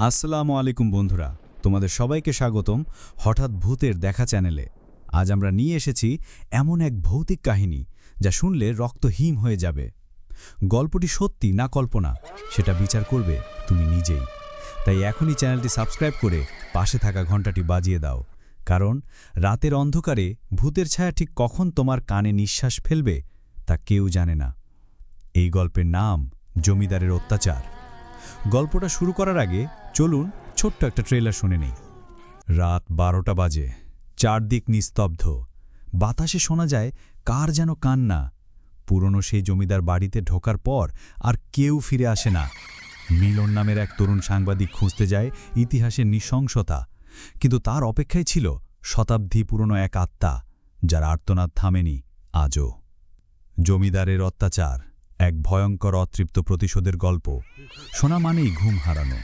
আসসালামু আলাইকুম বন্ধুরা, তোমাদের সবাইকে স্বাগতম হঠাৎ ভূতের দেখা চ্যানেলে। আজ আমরা নিয়ে এসেছি এমন এক ভৌতিক কাহিনী যা শুনলে রক্ত হিম হয়ে যাবে। গল্পটি সত্যি না কল্পনা সেটা বিচার করবে তুমি নিজেই। তাই এখনই চ্যানেলটি সাবস্ক্রাইব করে পাশে থাকা ঘন্টাটি বাজিয়ে দাও, কারণ রাতের অন্ধকারে ভূতের ছায়া ঠিক কখন তোমার কানে নিঃশ্বাস ফেলবে তা কেউ জানে না। এই গল্পের নাম জমিদারের অত্যাচার। গল্পটা শুরু করার আগে চলুন ছোট্ট একটা ট্রেলার শুনে নেই। রাত 12টা বাজে, চারদিক নিস্তব্ধ। বাতাসে শোনা যায় কার যেন কান্না। পুরনো সেই জমিদার বাড়িতে ঢোকার পর আর কেউ ফিরে আসে না। মিলন নামের এক তরুণ সাংবাদিক খুঁজতে যায় ইতিহাসের নৃশংসতা, কিন্তু তার অপেক্ষায় ছিল শতাব্দী পুরনো এক আত্মা যার আর্তনাদ থামেনি আজও। জমিদারের অত্যাচার, এক ভয়ঙ্কর অতৃপ্ত প্রতিশোধের গল্প। শোনা মানেই ঘুম হারানো।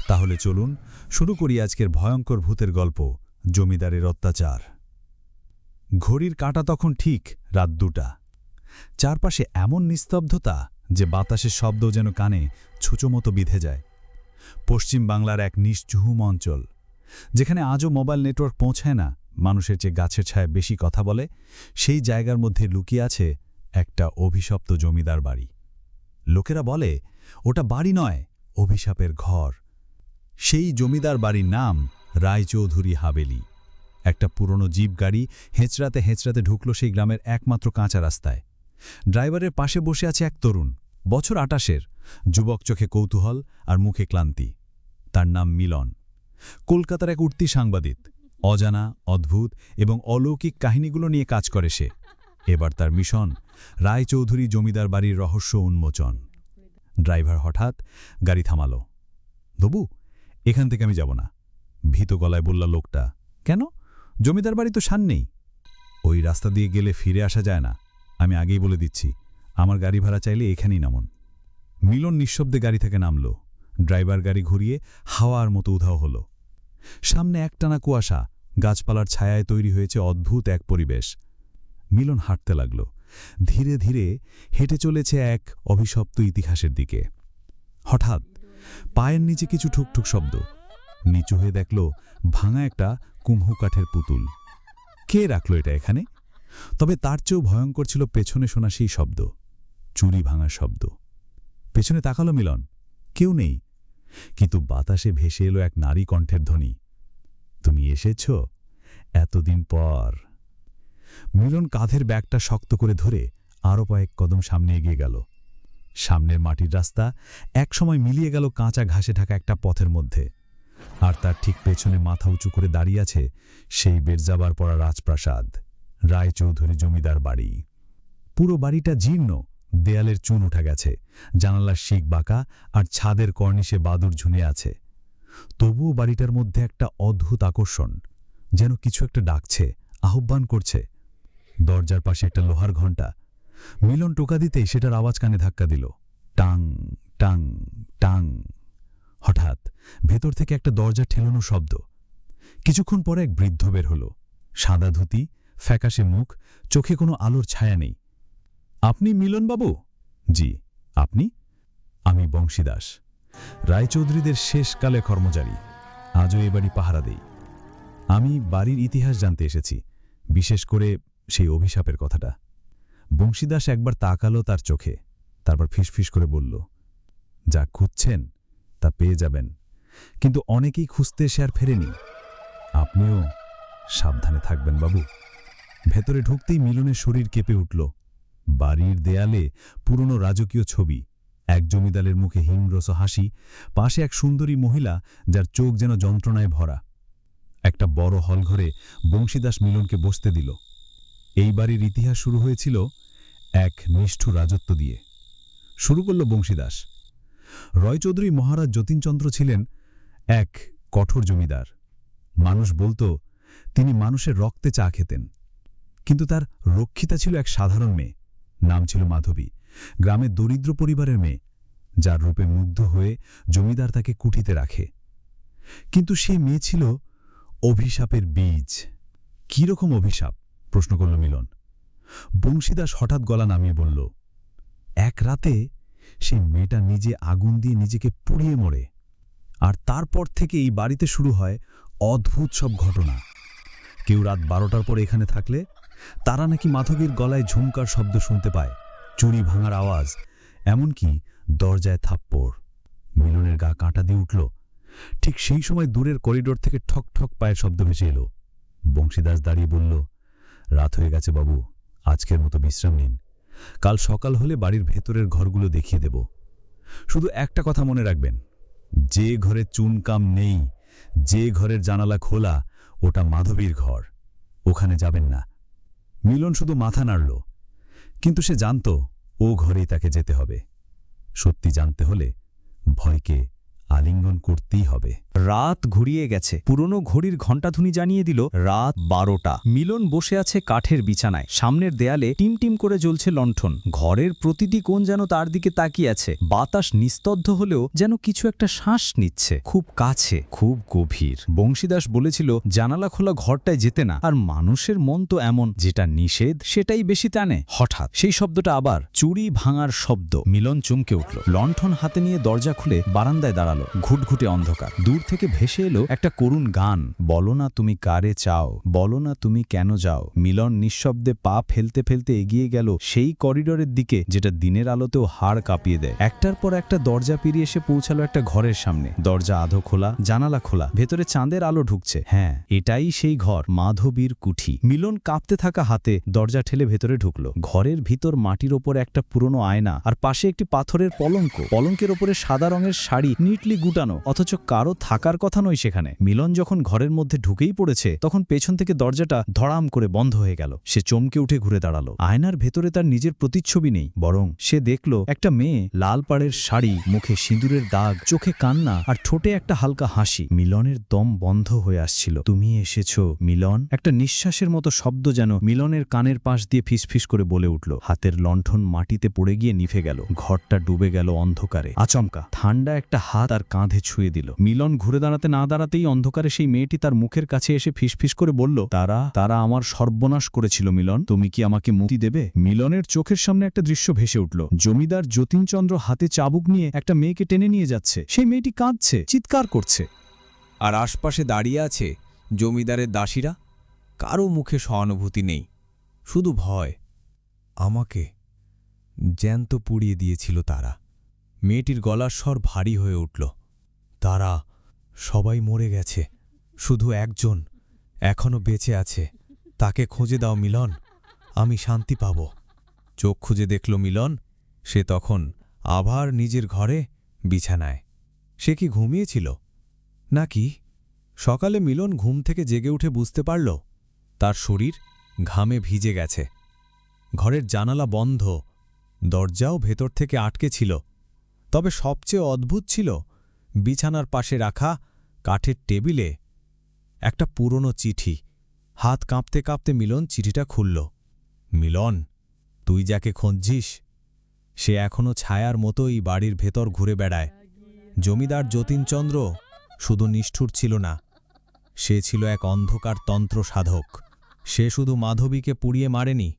তাহলে চলুন শুরু করি আজকের ভয়ঙ্কর ভূতের গল্প, জমিদারের অত্যাচার। ঘড়ির কাঁটা তখন ঠিক রাত 2টা। চারপাশে এমন নিস্তব্ধতা যে বাতাসের শব্দ যেন কানে ছুঁচোমতো বিঁধে যায়। পশ্চিম বাংলার এক নিশ্চুহুম অঞ্চল, যেখানে আজও মোবাইল নেটওয়ার্ক পৌঁছায় না, মানুষের চেয়ে গাছের ছায়ায় বেশি কথা বলে, সেই জায়গার মধ্যে লুকিয়ে আছে একটা অভিশপ্ত জমিদার বাড়ি। লোকেরা বলে ওটা বাড়ি নয়, অভিশাপের ঘর। সেই জমিদার বাড়ির নাম রায়চৌধুরী হাবেলি। একটা পুরনো জিপ গাড়ি হেঁচড়াতে হেঁচড়াতে ঢুকল সেই গ্রামের একমাত্র কাঁচা রাস্তায়। ড্রাইভারের পাশে বসে আছে এক তরুণ, বছর 28-এর, যুবক, চোখে কৌতূহল আর মুখে ক্লান্তি। তার নাম মিলন। কলকাতার এক উঠতি সাংবাদিক। অজানা, অদ্ভুত এবং অলৌকিক কাহিনীগুলো নিয়ে কাজ করে সে। এবার তার মিশন রায়চৌধুরী জমিদার বাড়ির রহস্য উন্মোচন। ড্রাইভার হঠাৎ গাড়ি থামালো। দবু, এখান থেকে আমি যাব না, ভীত গলায় বলল লোকটা। কেন? জমিদার বাড়ি তো সামনেই। ওই রাস্তা দিয়ে গেলে ফিরে আসা যায় না, আমি আগেই বলে দিচ্ছি। আমার গাড়ি ভাড়া চাইলে এখানেই নামুন। মিলন নিঃশব্দে গাড়ি থেকে নামল। ড্রাইভার গাড়ি ঘুরিয়ে হাওয়ার মতো উধাও হল। সামনে একটানা কুয়াশা, গাছপালার ছায়ায় তৈরি হয়েছে অদ্ভুত এক পরিবেশ। মিলন হাঁটতে লাগল, ধীরে ধীরে হেঁটে চলেছে এক অভিশপ্ত ইতিহাসের দিকে। হঠাৎ পায়ের নিচে কিছু ঠুকঠুক শব্দ। নিচু হয়ে দেখল ভাঙা একটা কুম্ভু কাঠের পুতুল। কে রাখল এটা এখানে? তবে তার চেয়েও ভয়ঙ্কর ছিল পেছনে শোনা সেই শব্দ, চুরি ভাঙার শব্দ। পেছনে তাকালো মিলন, কেউ নেই, কিন্তু বাতাসে ভেসে এলো এক নারী কণ্ঠের ধ্বনি। তুমি এসেছ এতদিন পর। মিলন কাঁধের ব্যাগটা শক্ত করে ধরে আরও কয়েক কদম সামনে এগিয়ে গেল। সামনের মাটির রাস্তা একসময় মিলিয়ে গেল কাঁচা ঘাসে ঢাকা একটা পথের মধ্যে, আর তার ঠিক পেছনে মাথা উঁচু করে দাঁড়িয়ে আছে সেই বেরজাবার পড়া রাজপ্রাসাদ, রায়চৌধুরী জমিদার বাড়ি। পুরো বাড়িটা জীর্ণ, দেয়ালের চুন উঠা গেছে, জানালার শিক বাঁকা আর ছাদের কর্নিশে বাদুড় ঝুলে আছে। তবুও বাড়িটার মধ্যে একটা অদ্ভুত আকর্ষণ, যেন কিছু একটা ডাকছে, আহ্বান করছে। দরজার পাশে একটা লোহার ঘণ্টা। মিলন টোকা দিতেই সেটার আওয়াজ কানে ধাক্কা দিল। Tongue tongue tongue. হঠাৎ ভেতর থেকে একটা দরজা ঠেলানো শব্দ। কিছুক্ষণ পরে এক বৃদ্ধ বের হল, সাদা ধুতি, ফ্যাকাশে মুখ, চোখে কোনো আলোর ছায়া নেই। আপনি মিলনবাবু? জি। আপনি? আমি বংশীদাস, রায়চৌধুরীদের শেষকালে কর্মচারী। আজও এ বাড়ি পাহারা দেই। আমি বাড়ির ইতিহাস জানতে এসেছি, বিশেষ করে সেই অভিশাপের কথাটা। বংশীদাস একবার তাকালো তার চোখে, তারপর ফিসফিস করে বলল, যা খুঁজছেন তা পেয়ে যাবেন, কিন্তু অনেকেই খুঁজতে এসে আর ফেরেনি। আপনিও সাবধানে থাকবেন বাবু। ভেতরে ঢুকতেই মিলনের শরীর কেঁপে উঠল। বাড়ির দেয়ালে পুরনো রাজকীয় ছবি, এক জমিদারের মুখে হিংস্র হাসি, পাশে এক সুন্দরী মহিলা যার চোখ যেন যন্ত্রণায় ভরা। একটা বড় হলঘরে বংশীদাস মিলনকে বসতে দিল। এই বাড়ির ইতিহাস শুরু হয়েছিল এক নিষ্ঠুর রাজত্ব দিয়ে। শুরু করল বংশীদাস। রায়চৌধুরী মহারাজ যতীনচন্দ্র ছিলেন এক কঠোর জমিদার। মানুষ বলতো তিনি মানুষের রক্তে চা খেতেন, কিন্তু তার রক্ষিতা ছিল এক সাধারণ মেয়ে, নাম ছিল মাধবী, গ্রামের দরিদ্র পরিবারের মেয়ে, যার রূপে মুগ্ধ হয়ে জমিদার তাকে কুঠিতে রাখে। কিন্তু সেই মেয়ে ছিল অভিশাপের বীজ। কি রকম অভিশাপ? প্রশ্ন করল মিলন। বংশীদাস হঠাৎ গলা নামিয়ে বলল, এক রাতে সেই মেয়েটা নিজে আগুন দিয়ে নিজেকে পুড়িয়ে মরে। আর তারপর থেকে এই বাড়িতে শুরু হয় অদ্ভুত সব ঘটনা। কেউ রাত 12টার পর এখানে থাকলে তারা নাকি মাধবীর গলায় ঝুমকার শব্দ শুনতে পায়, চুড়ি ভাঙার আওয়াজ, এমনকি দরজায় থাপ্পড়। মিলনের গা কাঁটা দিয়ে উঠল। ঠিক সেই সময় দূরের করিডোর থেকে ঠক ঠক পায়ের শব্দ ভেসে এলো। বংশীদাস দাঁড়িয়ে বলল, রাত হয়ে গেছে বাবু, আজকের মতো বিশ্রাম নিন। কাল সকাল হলে বাড়ির ভেতরের ঘরগুলো দেখিয়ে দেব। শুধু একটা কথা মনে রাখবেন, যে ঘরে চুনকাম নেই, যে ঘরের জানালা খোলা, ওটা মাধবীর ঘর, ওখানে যাবেন না। মিলন শুধু মাথা নাড়ল, কিন্তু সে জানত ও ঘরেই তাকে যেতে হবে। সত্যি জানতে হলে ভয়কে আলিঙ্গন করতেই হবে। রাত ঘুরিয়ে গেছে। পুরনো ঘড়ির ঘণ্টাধ্বনি জানিয়ে দিল রাত 12টা। মিলন বসে আছে কাঠের বিছানায়। সামনের দেয়ালে টিমটিম করে জ্বলছে লণ্ঠন। ঘরের প্রতিটি কোণ যেন তার দিকে তাকিয়ে আছে। বাতাস নিস্তব্ধ হলেও যেন কিছু একটা শ্বাস নিচ্ছে, খুব কাছে, খুব গভীর। বংশীদাস বলেছিল জানালা খোলা ঘরটায় যেতে না, আর মানুষের মন তো এমন, যেটা নিষেধ সেটাই বেশি টানে। হঠাৎ সেই শব্দটা আবার, চুড়ি ভাঙার শব্দ। মিলন চমকে উঠল। লণ্ঠন হাতে নিয়ে দরজা খুলে বারান্দায় দাঁড়ালো। ঘুটঘুটে অন্ধকার। দূর থেকে ভেসে এলো একটা করুণ গান, বলো না তুমি কারে চাও, বলো না তুমি কেন যাও। মিলন নিঃশব্দে পা ফেলতে ফেলতে এগিয়ে গেল সেই করিডোরের দিকে, যেটা দিনের আলোতেও হাড় কাঁপিয়ে দেয়। একটার পর একটা দরজা পেরিয়ে এসে পৌঁছালো একটা ঘরের সামনে। দরজা আধো খোলা, জানালা খোলা, ভেতরে চাঁদের আলো ঢুকছে। হ্যাঁ, এটাই সেই ঘর, মাধবীর কুঠি। মিলন কাঁপতে থাকা হাতে দরজা ঠেলে ভেতরে ঢুকলো। ঘরের ভিতর মাটির ওপর একটা পুরনো আয়না, আর পাশে একটি পাথরের পলঙ্ক। পলঙ্কের ওপরে সাদা রঙের শাড়ি নিটলি গুটানো, অথচ কারো থাকার কথা নয় সেখানে। মিলন যখন ঘরের মধ্যে ঢুকেই পড়েছে, তখন পেছন থেকে দরজাটা ধড়াম করে বন্ধ হয়ে গেল। সে চমকে উঠে ঘুরে দাঁড়ালো। আয়নার ভেতরে তার নিজের প্রতিচ্ছবি নেই, বরং সে দেখল একটা মেয়ে, লাল পাড়ের শাড়ি, মুখে সিঁদুরের দাগ, চোখে কান্না, আর ঠোঁটে একটা হালকা হাসি। মিলনের দম বন্ধ হয়ে আসছিল। তুমি এসেছো মিলন? একটা নিঃশ্বাসের মতো শব্দ যেন মিলনের কানের পাশ দিয়ে ফিসফিস করে বলে উঠল। হাতের লণ্ঠন মাটিতে পড়ে গিয়ে নিভে গেল। ঘরটা ডুবে গেল অন্ধকারে। আচমকা ঠান্ডা একটা হাত আর কাঁধে ছুঁয়ে দিল। মিলন ঘুরে দাঁড়াতে না দাঁড়াতেই অন্ধকারে সেই মেয়েটি তার মুখের কাছে এসে ফিসফিস করে বলল, তারা আমার সর্বনাশ করেছিল মিলন, তুমি কি আমাকে মুক্তি দেবে? মিলনের চোখের সামনে একটা দৃশ্য ভেসে উঠল। জমিদার যতীনচন্দ্র হাতে চাবুক নিয়ে একটা মেয়েকে টেনে নিয়ে যাচ্ছে। সেই মেয়েটি কাঁদছে, চিৎকার করছে। আর আশপাশে দাঁড়িয়ে আছে জমিদারের দাসীরা। কারো মুখে সহানুভূতি নেই, শুধু ভয়। আমাকে জ্যান্ত পুড়িয়ে দিয়েছিল তারা। মেয়েটির গলার স্বর ভারী হয়ে উঠল। তারা সবাই মরে গেছে, শুধু একজন এখনো বেঁচে আছে। তাকে খুঁজে দাও মিলন, আমি শান্তি পাব। চোখ খুঁজে দেখল মিলন, সে তখন আবার নিজের ঘরে বিছানায়। সে কি ঘুমিয়েছিল নাকি? সকালে মিলন ঘুম থেকে জেগে উঠে বুঝতে পারল তার শরীর ঘামে ভিজে গেছে। ঘরের জানালা বন্ধ, দরজাও ভেতর থেকে আটকে ছিল। তবে সবচেয়ে অদ্ভুত ছিল বিছানার পাশে রাখা কাঠের টেবিলে একটা পুরনো চিঠি। হাত কাঁপতে কাঁপতে মিলন চিঠিটা খুলল। মিলন, তুই যাকে খুঁজছিস সে এখনো ছায়ার মতোই বাড়ির ভেতর ঘুরে বেড়ায়। জমিদার যতীনচন্দ্র শুধু নিষ্ঠুর ছিল না, সে ছিল এক অন্ধকার তন্ত্র সাধক। সে শুধু মাধবীকে পুড়িয়ে মারেনি,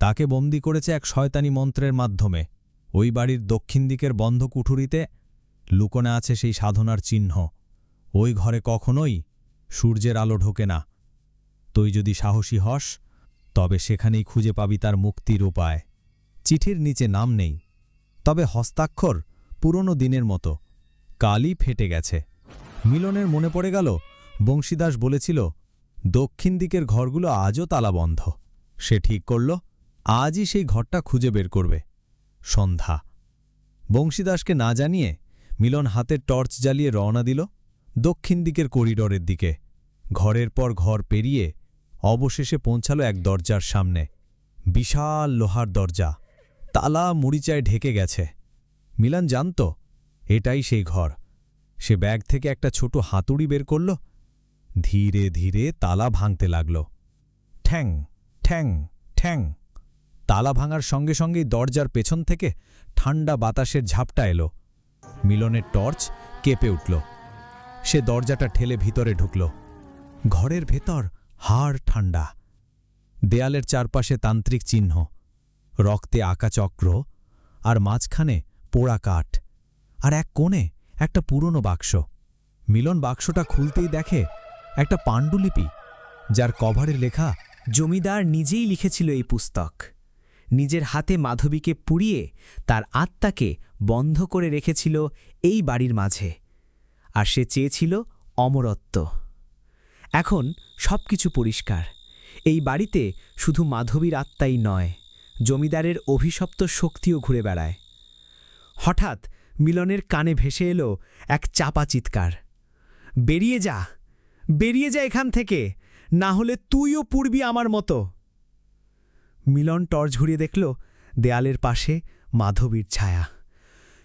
তাকে বন্দী করেছে এক শয়তানি মন্ত্রের মাধ্যমে। ওই বাড়ির দক্ষিণ দিকের বন্ধ কুঠুরিতে লুকোনো আছে সেই সাধনার চিহ্ন। ওই ঘরে কখনোই সূর্যের আলো ঢোকে না। তুই যদি সাহসী হস, তবে সেখানেই খুঁজে পাবি তার মুক্তির উপায়। চিঠির নিচে নাম নেই, তবে হস্তাক্ষর পুরনো দিনের মতো, কালই ফেটে গেছে। মিলনের মনে পড়ে গেল বংশীদাস বলেছিল দক্ষিণ দিকের ঘরগুলো আজও তালাবন্ধ। সে ঠিক করল আজই সেই ঘরটা খুঁজে বের করবে। সন্ধ্যা। বংশীদাসকে না জানিয়ে মিলন হাতের টর্চ জ্বালিয়ে রওনা দিল দক্ষিণ দিকের করিডোরের দিকে। ঘরের পর ঘর পেরিয়ে অবশেষে পৌঁছালো এক দরজার সামনে। বিশাল লোহার দরজা, তালা মুড়িচায় ঢেকে গেছে। মিলন জানত এটাই সেই ঘর। সে ব্যাগ থেকে একটা ছোট হাতুড়ি বের করল। ধীরে ধীরে তালা ভাঙতে লাগল। ঠ্যাং ঠ্যাং ঠ্যাং। তালা ভাঙার সঙ্গে সঙ্গেই দরজার পেছন থেকে ঠান্ডা বাতাসের ঝাপটা এলো। মিলনের টর্চ কেঁপে উঠল। সে দরজাটা ঠেলে ভিতরে ঢুকল। ঘরের ভেতর হাড় ঠান্ডা। দেয়ালের চারপাশে তান্ত্রিক চিহ্ন, রক্তে আঁকা চক্র, আর মাঝখানে পোড়া কাঠ। আর এক কোণে একটা পুরনো বাক্স। মিলন বাক্সটা খুলতেই দেখে একটা পাণ্ডুলিপি, যার কভারে লেখা জমিদার নিজেই লিখেছিল এই পুস্তক। নিজের হাতে মাধবীকে পুড়িয়ে তার আত্মাকে বন্ধ করে রেখেছিল এই বাড়ির মাঝে, আর সে চেয়েছিল অমরত্ব। এখন সবকিছু পরিষ্কার। এই বাড়িতে শুধু মাধবীর আত্মাই নয়, জমিদারের অভিশপ্ত শক্তিও ঘুরে বেড়ায়। হঠাৎ মিলনের কানে ভেসে এলো এক চাপা চিৎকার, বেরিয়ে যা, বেরিয়ে যা এখান থেকে, না হলে তুইও পুড়বি আমার মতো। মিলন টর্চ ঘুরিয়ে দেখল দেয়ালের পাশে মাধবীর ছায়া,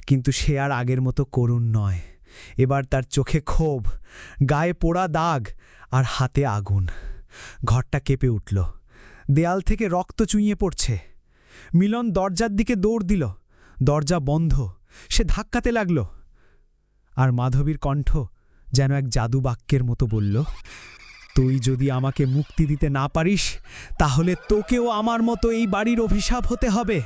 কিন্তু সে আর আগের মতো করুণ নয়। এবার তার চোখে ক্ষোভ, গায়ে পোড়া দাগ আর হাতে আগুন। ঘরটা কেঁপে উঠল, দেয়াল থেকে রক্ত চুইয়ে পড়ছে। মিলন দরজার দিকে দৌড় দিল, দরজা বন্ধ। সে ধাক্কাতে লাগল, আর মাধবীর কণ্ঠ যেন এক জাদু বাক্যের মতো বলল, তুই যদি আমাকে মুক্তি দিতে না পারিস, তাহলে তোকেও আমার মতো এই বাড়ির অভিশাপ হতে হবে।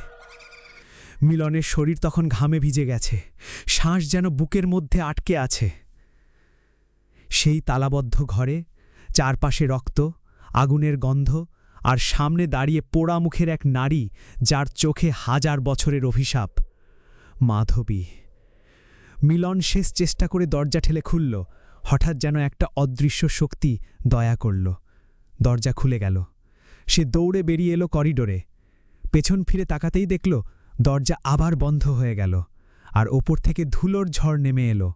মিলনের শরীর তখন ঘামে ভিজে গেছে, শ্বাস যেন বুকের মধ্যে আটকে আছে। সেই তালাবদ্ধ ঘরে চারপাশে রক্ত, আগুনের গন্ধ, আর সামনে দাঁড়িয়ে পোড়া মুখের এক নারী, যার চোখে 1000 বছরের অভিশাপ, মাধবী। মিলন শেষ চেষ্টা করে দরজা ঠেলে খুলল। হঠাৎ যেন একটা অদৃশ্য শক্তি দয়া করল, দরজা খুলে গেল। সে দৌড়ে বেরিয়ে এলো করিডোরে। পেছন ফিরে তাকাতেই দেখল দরজা আবার বন্ধ হয়ে গেল, আর ওপর থেকে ধুলোর ঝড় নেমে এলো।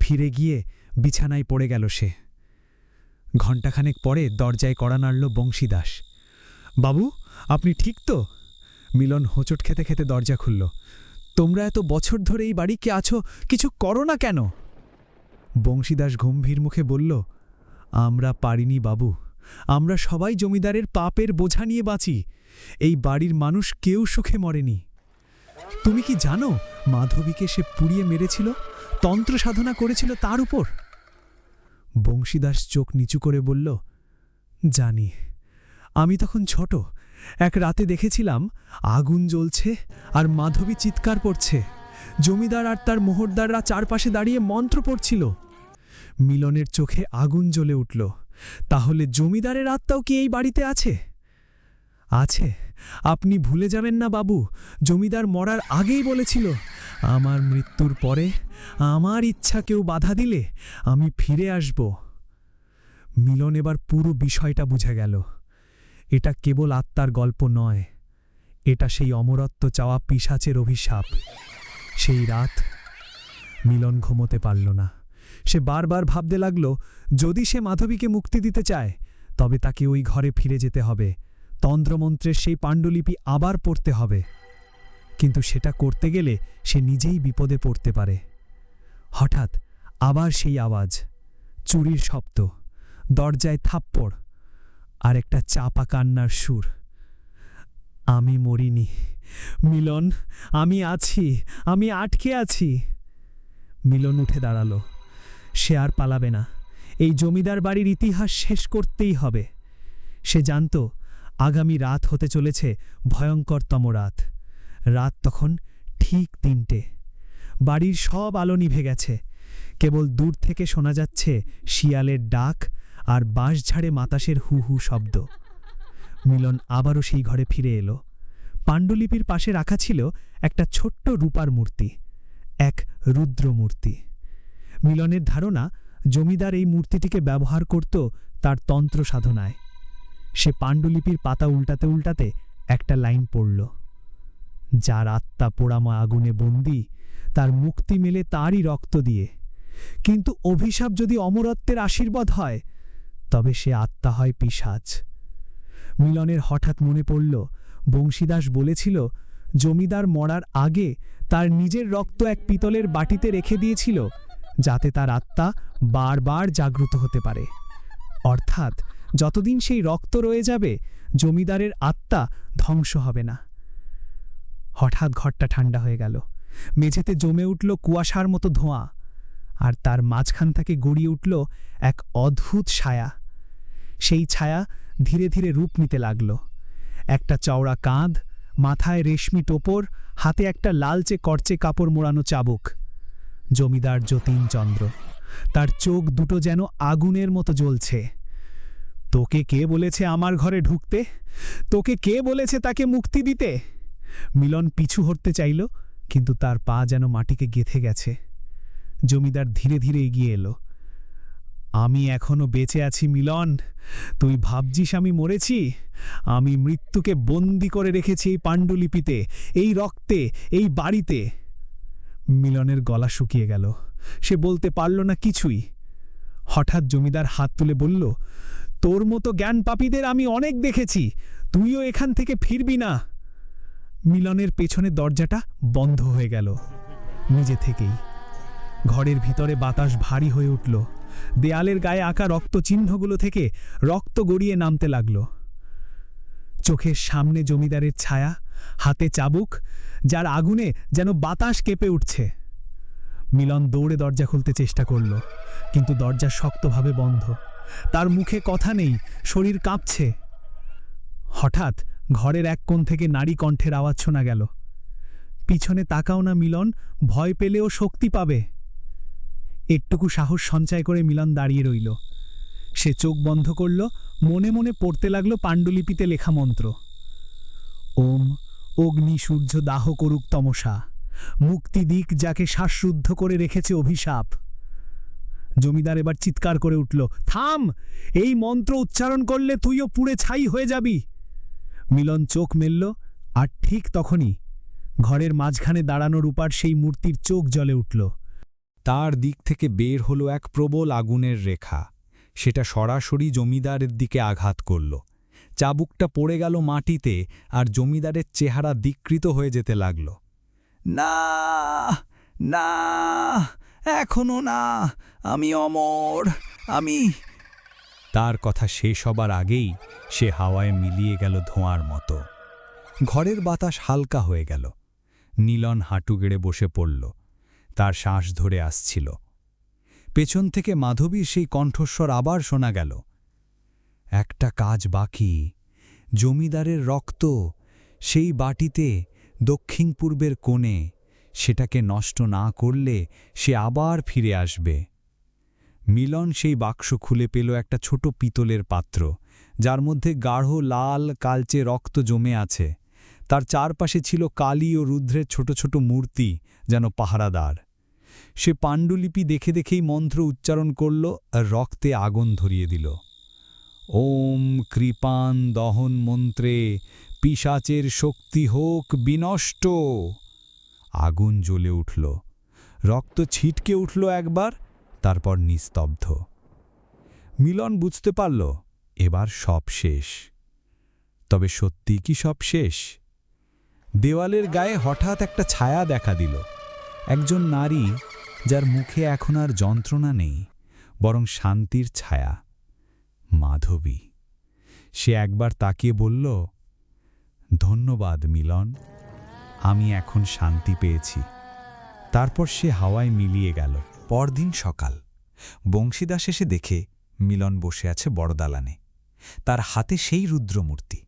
ফিরে গিয়ে বিছানায় পড়ে গেল সে। ঘণ্টাখানেক পরে দরজায় কড়া নাড়ল বংশীদাস। বাবু, আপনি ঠিক তো? মিলন হোঁচট খেতে খেতে দরজা খুলল। তোমরা এত বছর ধরে এই বাড়িতে আছো, কিছু করো না কেন? বংশীদাস গম্ভীর মুখে বলল, আমরা পারিনি বাবু, আমরা সবাই জমিদারের পাপের বোঝা নিয়ে বাঁচি। এই বাড়ির মানুষ কেউ সুখে মরেনি। তুমি কি জানো মাধবীকে সে পুড়িয়ে মেরেছিল, তন্ত্র সাধনা করেছিল তার উপর? বংশীদাস চোখ নিচু করে বলল, জানি। আমি তখন ছোট, এক রাতে দেখেছিলাম আগুন জ্বলছে আর মাধবী চিৎকার করছে। জমিদার আর তার মোহরদাররা চারপাশে দাঁড়িয়ে মন্ত্র পড়ছিল। মিলনের চোখে আগুন জ্বলে উঠল। তাহলে জমিদারের আত্মাও কি এই বাড়িতে আছে? আছে। আপনি ভুলে যাবেন না বাবু, জমিদার মরার আগেই বলেছিল, আমার মৃত্যুর পরে আমার ইচ্ছা কেউ বাধা দিলে আমি ফিরে আসব। মিলন এবার পুরো বিষয়টা বুঝে গেল। এটা কেবল আত্মার গল্প নয়, এটা সেই অমরত্ব চাওয়া পিশাচের অভিশাপ। সেই রাত মিলন ঘুমোতে পারল না। সে বারবার ভাবতে লাগল, যদি সে মাধবীকে মুক্তি দিতে চায়, তবে তাকে ওই ঘরে ফিরে যেতে হবে, তন্ত্রমন্ত্রের সেই পাণ্ডুলিপি আবার পড়তে হবে। কিন্তু সেটা করতে গেলে সে নিজেই বিপদে পড়তে পারে। হঠাৎ আবার সেই আওয়াজ, চুরির শব্দ, দরজায় থাপ্পড়, আর একটা চাপা কান্নার সুর। আমি মরিনি মিলন, আমি আছি, আমি আটকে আছি। মিলন উঠে দাঁড়ালো। সে আর পালাবে না। এই জমিদার বাড়ির ইতিহাস শেষ করতেই হবে। সে জানত আগামী রাত হতে চলেছে ভয়ঙ্করতম রাত। রাত তখন ঠিক 3টে। বাড়ির সব আলো নিভে গেছে। কেবল দূর থেকে শোনা যাচ্ছে শিয়ালের ডাক আর বাঁশঝাড়ে বাতাসের হু হু শব্দ। মিলন আবারও সেই ঘরে ফিরে এলো। পাণ্ডুলিপির পাশে রাখা ছিল একটা ছোট্ট রূপার মূর্তি, এক রুদ্র মূর্তি। মিলনের ধারণা, জমিদার এই মূর্তিটিকে ব্যবহার করত তার তন্ত্র সাধনায়। সে পাণ্ডুলিপির পাতা উল্টাতে উল্টাতে একটা লাইন পড়ল, যার আত্মা পোড়াময় আগুনে বন্দী, তার মুক্তি মেলে তারই রক্ত দিয়ে। কিন্তু অভিশাপ যদি অমরত্বের আশীর্বাদ হয়, তবে সে আত্মা হয় পিশাচ। মিলনের হঠাৎ মনে পড়ল, বংশীদাস বলেছিল, জমিদার মরার আগে তার নিজের রক্ত এক পিতলের বাটিতে রেখে দিয়েছিল, যাতে তার আত্মা বারবার জাগ্রত হতে পারে। অর্থাৎ যতদিন সেই রক্ত রয়ে যাবে, জমিদারের আত্মা ধ্বংস হবে না। হঠাৎ ঘরটা ঠান্ডা হয়ে গেল। মেঝেতে জমে উঠল কুয়াশার মতো ধোঁয়া, আর তার মাঝখান থেকে গড়িয়ে উঠল এক অদ্ভুত ছায়া। সেই ছায়া ধীরে ধীরে রূপ নিতে লাগল। একটা চওড়া কাঁধ, মাথায় রেশমি টোপর, হাতে একটা লালচে করচে কাপড় মোড়ানো চাবুক। জমিদার যতীনচন্দ্র। তার চোখ দুটো যেন আগুনের মতো জ্বলছে। তোকে কে বলেছে আমার ঘরে ঢুকতে? তোকে কে বলেছে তাকে মুক্তি দিতে? মিলন পিছু হটতে চাইল, কিন্তু তার পা যেন মাটিকে গেঁথে গেছে। জমিদার ধীরে ধীরে এগিয়ে এলো। আমি এখনো বেঁচে আছি মিলন, তুই ভাবছিস আমি মরেছি? আমি মৃত্যুকে বন্দি করে রেখেছি এই পাণ্ডুলিপিতে, এই রক্তে, এই বাড়িতে। মিলনের গলা শুকিয়ে গেল, সে বলতে পারল না কিছুই। হঠাৎ জমিদার হাত তুলে বলল, তোর মতো জ্ঞান পাপীদের আমি অনেক দেখেছি, তুইও এখান থেকে ফিরবি না। মিলনের পেছনে দরজাটা বন্ধ হয়ে গেল নিজে থেকেই। ঘরের ভিতরে বাতাস ভারী হয়ে উঠল, দেয়ালের গায়ে আঁকা রক্তচিহ্নগুলো থেকে রক্ত গড়িয়ে নামতে লাগল। চোখের সামনে জমিদারের ছায়া, হাতে চাবুক, যার আগুনে যেন বাতাস কেঁপে উঠছে। মিলন দৌড়ে দরজা খুলতে চেষ্টা করল, কিন্তু দরজা শক্তভাবে বন্ধ। তার মুখে কথা নেই, শরীর কাঁপছে। হঠাৎ ঘরের এক কোণ থেকে নারী কণ্ঠের আওয়াজ শোনা গেল, পিছনে তাকাও না মিলন, ভয় পেলেও শক্তি পাবে। একটুকু সাহস সঞ্চয় করে মিলন দাঁড়িয়ে রইল। সে চোখ বন্ধ করল, মনে মনে পড়তে লাগল পাণ্ডুলিপিতে লেখা মন্ত্র। ওম অগ্নি সূর্য দাহ করুক তমসা, মুক্তি দিক যাকে শ্বাসরুদ্ধ করে রেখেছে অভিশাপ। জমিদার এবার চিৎকার করে উঠল, থাম! এই মন্ত্র উচ্চারণ করলে তুইও পুড়ে ছাই হয়ে যাবি। মিলন চোখ মেলল, আর ঠিক তখনই ঘরের মাঝখানে দাঁড়ানো রূপার সেই মূর্তির চোখ জ্বলে উঠল। তার দিক থেকে বের হলো এক প্রবল আগুনের রেখা। সেটা সরাসরি জমিদারের দিকে আঘাত করল। চাবুকটা পড়ে গেল মাটিতে, আর জমিদারের চেহারা বিকৃত হয়ে যেতে লাগল। না, না, এখনো না, আমি অমর, আমি। তার কথা শেষ হবার আগেই সে হাওয়ায় মিলিয়ে গেল ধোঁয়ার মতো। ঘরের বাতাস হালকা হয়ে গেল। নীলন হাঁটু গেড়ে বসে পড়ল, তার শ্বাস ধরে আসছিল। পেছন থেকে মাধবীর সেই কণ্ঠস্বর আবার শোনা গেল, একটা কাজ বাকি, জমিদারের রক্ত সেই বাটিতে দক্ষিণ পূর্বের কোণে, সেটাকে নষ্ট না করলে সে আবার ফিরে আসবে। মিলন সেই বাক্স খুলে পেল একটা ছোট পিতলের পাত্র, যার মধ্যে গাঢ় লাল কালচে রক্ত জমে আছে। তার চারপাশে ছিল কালী ও রুদ্রের ছোট ছোট মূর্তি, যেন পাহারাদার। সে পাণ্ডুলিপি দেখে দেখেই মন্ত্র উচ্চারণ করল আর রক্তে আগুন ধরিয়ে দিল। ওম কৃপান দহন মন্ত্রে পিশাচের শক্তি হোক বিনষ্ট। আগুন জ্বলে উঠল, রক্ত ছিটকে উঠল একবার, তারপর নিস্তব্ধ। মিলন বুঝতে পারল এবার সব শেষ। তবে সত্যি কি সব শেষ? দেওয়ালের গায়ে হঠাৎ একটা ছায়া দেখা দিল, একজন নারী, যার মুখে এখন আর যন্ত্রণা নেই, বরং শান্তির ছায়া। মাধবী। সে একবার তাকিয়ে বলল, ধন্যবাদ মিলন, আমি এখন শান্তি পেয়েছি। তারপর সে হাওয়ায় মিলিয়ে গেল। পরদিন সকাল, বংশীদাস এসে দেখে মিলন বসে আছে বড় দালানে। তার হাতে সেই রুদ্রমূর্তি,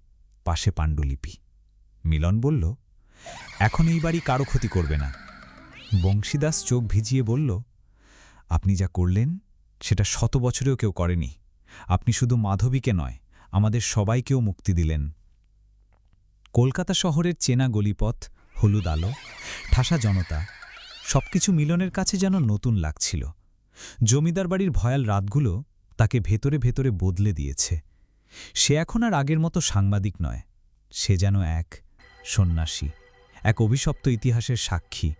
পাশে পাণ্ডুলিপি। মিলন বলল, এখন এই বাড়ি কারো ক্ষতি করবে না। বংশীদাস চোখ ভিজিয়ে বলল, আপনি যা করলেন সেটা 100 বছরেও কেউ করেনি। আপনি শুধু মাধবীকে নয়, আমাদের সবাইকেও মুক্তি দিলেন। কলকাতা শহরের চেনা গলিপথ, হলুদ আলো, ঠাসা জনতা, সবকিছু মিলনের কাছে যেন নতুন লাগছিল। জমিদার বাড়ির ভয়াল রাতগুলো তাকে ভেতরে ভেতরে বদলে দিয়েছে। সে এখন আর আগের মতো সাংবাদিক নয়, সে যেন এক সন্ন্যাসী, এক অভিশপ্ত ইতিহাসের সাক্ষী।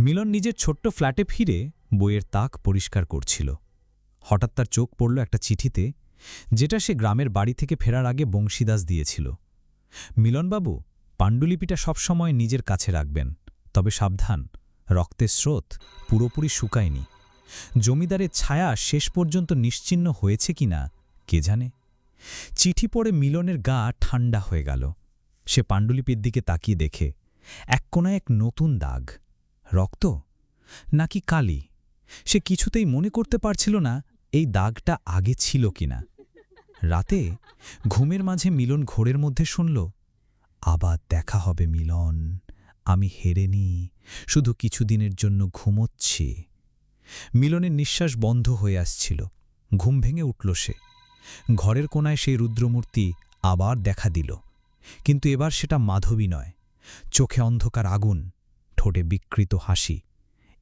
মিলন নিজের ছোট্ট ফ্ল্যাটে ফিরে বইয়ের তাক পরিষ্কার করছিল। হঠাৎ তার চোখ পড়ল একটা চিঠিতে, যেটা সে গ্রামের বাড়ি থেকে ফেরার আগে বংশীদাস দিয়েছিল। মিলনবাবু, পাণ্ডুলিপিটা সবসময় নিজের কাছে রাখবেন, তবে সাবধান, রক্তের স্রোত পুরোপুরি শুকায়নি। জমিদারের ছায়া শেষ পর্যন্ত নিশ্চিহ্ন হয়েছে কিনা কে জানে। চিঠি পড়ে মিলনের গা ঠান্ডা হয়ে গেল। সে পাণ্ডুলিপির দিকে তাকিয়ে দেখে এক কোণায় এক নতুন দাগ। রক্ত নাকি কালি, সে কিছুতেই মনে করতে পারছিল না এই দাগটা আগে ছিল কিনা। রাতে ঘুমের মাঝে মিলন ঘোরের মধ্যে শুনল, আবার দেখা হবে মিলন, আমি হেরেনি, শুধু কিছুদিনের জন্য ঘুমোচ্ছি। মিলনের নিঃশ্বাস বন্ধ হয়ে আসছিল। ঘুম ভেঙে উঠল সে। ঘরের কোণায় সেই রুদ্রমূর্তি আবার দেখা দিল, কিন্তু এবার সেটা মাধবী নয়। চোখে অন্ধকার আগুন, ঠোঁটে বিকৃত হাসি।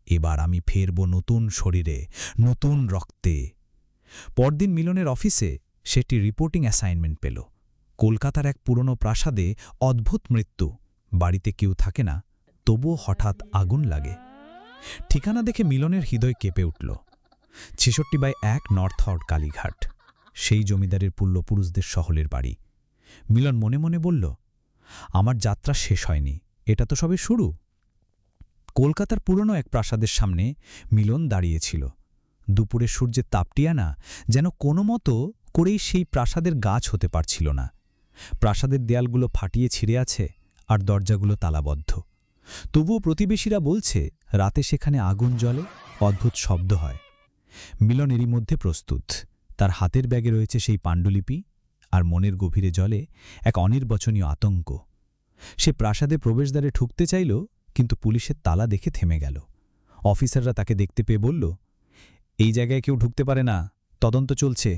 এবার আমি ফেরব নতুন শরীরে, নতুন রক্তে। পরদিন মিলনের অফিসে সেটি রিপোর্টিং অ্যাসাইনমেন্ট পেল। কলকাতার এক পুরনো প্রাসাদে অদ্ভুত মৃত্যু। বাড়িতে কেউ থাকে না, তবুও হঠাৎ আগুন লাগে। ঠিকানা দেখে মিলনের হৃদয় কেঁপে উঠল। ৬৬/১ নর্থআউট কালীঘাট, সেই জমিদারের পূর্বপুরুষদের শহরের বাড়ি। মিলন মনে মনে বলল, আমার যাত্রা শেষ হয়নি, এটা তো সবে শুরু। কলকাতার পুরনো এক প্রাসাদের সামনে মিলন দাঁড়িয়েছিল। দুপুরে সূর্যের তাপটিয়ানা যেন কোনো মতো করেই সেই প্রাসাদের গাছ হতে পারছিল না। প্রাসাদের দেয়ালগুলো ফাটিয়ে ছিঁড়ে আছে, আর দরজাগুলো তালাবদ্ধ। তবুও প্রতিবেশীরা বলছে রাতে সেখানে আগুন জ্বলে, অদ্ভুত শব্দ হয়। মিলন এরই মধ্যে প্রস্তুত। তার হাতের ব্যাগে রয়েছে সেই পাণ্ডুলিপি, আর মনের গভীরে জ্বলে এক অনির্বচনীয় আতঙ্ক। সে প্রাসাদে প্রবেশদ্বারে ঠুকতে চাইল, কিন্তু পুলিশের তালা দেখে থেমে গেল। অফিসাররা তাকে দেখতে পেয়ে বলল, এই জায়গায় কেউ ঢুকতে পারে না, তদন্ত চলছে।